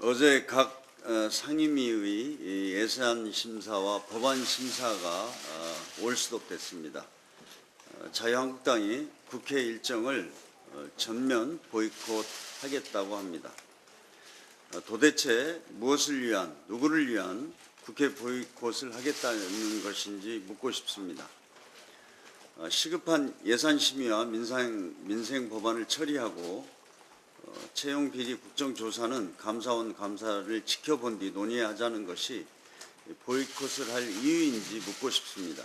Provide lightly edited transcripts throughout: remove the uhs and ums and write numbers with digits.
어제 각 상임위의 예산 심사와 법안 심사가 올스톱됐습니다. 자유한국당이 국회 일정을 전면 보이콧하겠다고 합니다. 도대체 무엇을 위한, 누구를 위한 국회 보이콧을 하겠다는 것인지 묻고 싶습니다. 시급한 예산 심의와 민생 법안을 처리하고 채용 비리 국정조사는 감사원 감사를 지켜본 뒤 논의하자는 것이 보이콧을 할 이유인지 묻고 싶습니다.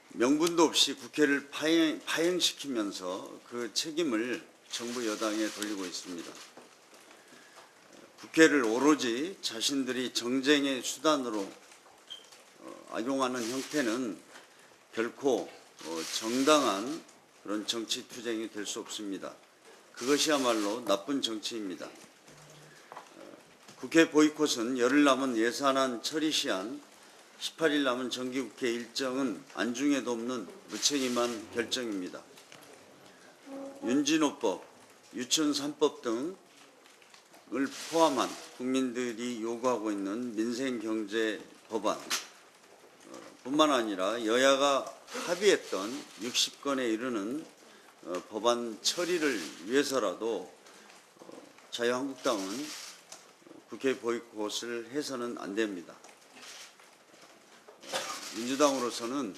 명분도 없이 국회를 파행시키면서 그 책임을 정부 여당에 돌리고 있습니다. 국회를 오로지 자신들이 정쟁의 수단으로 악용하는 형태는 결코 정당한 그런 정치 투쟁이 될 수 없습니다. 그것이야말로 나쁜 정치입니다. 국회 보이콧은 열흘 남은 예산안 처리 시한, 18일 남은 정기국회 일정은 안중에도 없는 무책임한 결정입니다. 윤진호법, 유치원 3법 등을 포함한 국민들이 요구하고 있는 민생경제 법안 뿐만 아니라 여야가 합의했던 60건에 이르는 법안 처리를 위해서라도 자유한국당은 국회 보이콧을 해서는 안 됩니다. 민주당으로서는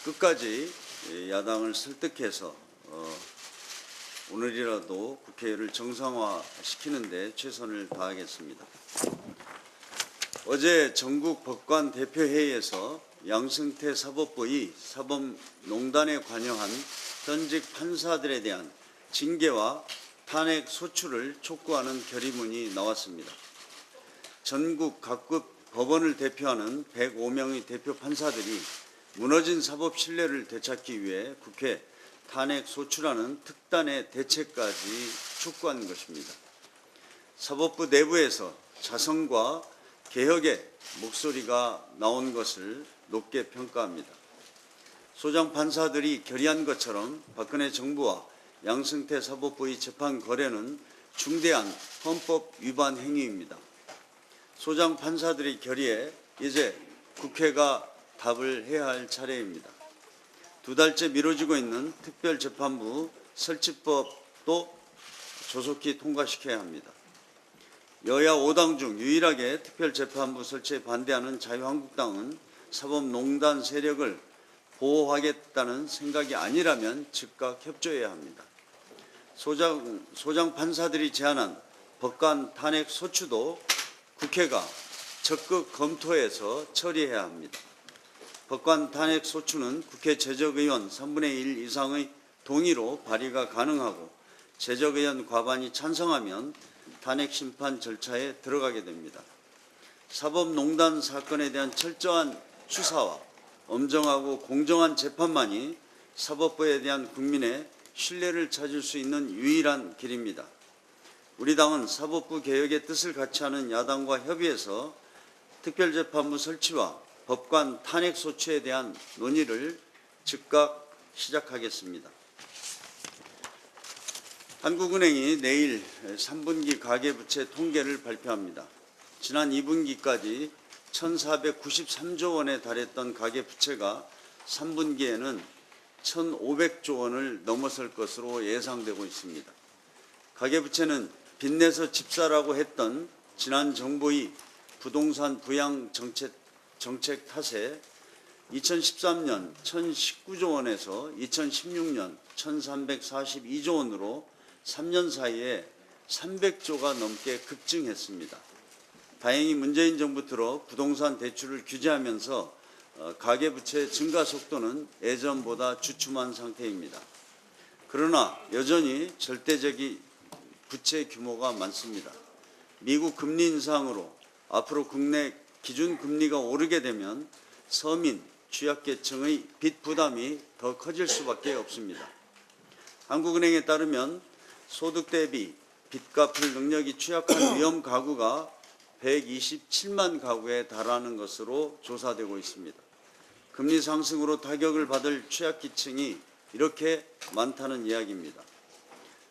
끝까지 야당을 설득해서 오늘이라도 국회를 정상화시키는 데 최선을 다하겠습니다. 어제 전국 법관 대표회의에서 양승태 사법부의 사법농단에 관여한 현직 판사들에 대한 징계와 탄핵 소추를 촉구하는 결의문이 나왔습니다. 전국 각급 법원을 대표하는 105명의 대표 판사들이 무너진 사법 신뢰를 되찾기 위해 국회 탄핵 소추라는 특단의 대책까지 촉구한 것입니다. 사법부 내부에서 자성과 개혁의 목소리가 나온 것을 높게 평가합니다. 소장 판사들이 결의한 것처럼 박근혜 정부와 양승태 사법부의 재판 거래는 중대한 헌법 위반 행위입니다. 소장 판사들의 결의에 이제 국회가 답을 해야 할 차례입니다. 2달째 미뤄지고 있는 특별재판부 설치법도 조속히 통과시켜야 합니다. 여야 5당 중 유일하게 특별재판부 설치에 반대하는 자유한국당은 사법농단 세력을 보호하겠다는 생각이 아니라면 즉각 협조해야 합니다. 소장 판사들이 제안한 법관 탄핵 소추도 국회가 적극 검토해서 처리해야 합니다. 법관 탄핵 소추는 국회 제적의원 3분의 1 이상의 동의로 발의가 가능하고 제적의원 과반이 찬성하면 탄핵 심판 절차에 들어가게 됩니다. 사법농단 사건에 대한 철저한 수사와 엄정하고 공정한 재판만이 사법부에 대한 국민의 신뢰를 찾을 수 있는 유일한 길입니다. 우리 당은 사법부 개혁의 뜻을 같이 하는 야당과 협의해서 특별재판부 설치와 법관 탄핵 소추에 대한 논의를 즉각 시작하겠습니다. 한국은행이 내일 3분기 가계부채 통계를 발표합니다. 지난 2분기까지 1,493조 원에 달했던 가계부채가 3분기에는 1,500조 원을 넘어설 것으로 예상되고 있습니다. 가계부채는 빚내서 집사라고 했던 지난 정부의 부동산 부양 정책 탓에 2013년 1,019조 원에서 2016년 1,342조 원으로 3년 사이에 300조가 넘게 급증했습니다. 다행히 문재인 정부 들어 부동산 대출을 규제하면서 가계부채 증가 속도는 예전보다 주춤한 상태입니다. 그러나 여전히 절대적인 부채 규모가 많습니다. 미국 금리 인상으로 앞으로 국내 기준금리가 오르게 되면 서민, 취약계층의 빚 부담이 더 커질 수밖에 없습니다. 한국은행에 따르면 소득 대비 빚 갚을 능력이 취약한 위험 가구가 127만 가구에 달하는 것으로 조사되고 있습니다. 금리 상승으로 타격을 받을 취약계층이 이렇게 많다는 이야기입니다.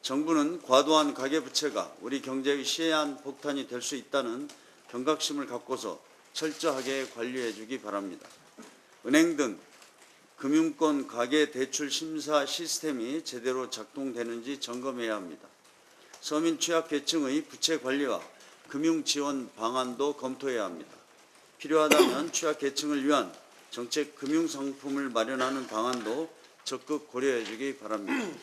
정부는 과도한 가계부채가 우리 경제의 시해한 폭탄이 될 수 있다는 경각심을 갖고서 철저하게 관리해 주기 바랍니다. 은행 등 금융권 가계대출 심사 시스템이 제대로 작동되는지 점검해야 합니다. 서민 취약계층의 부채 관리와 금융지원 방안도 검토해야 합니다. 필요하다면 취약계층을 위한 정책 금융상품을 마련하는 방안도 적극 고려해 주기 바랍니다.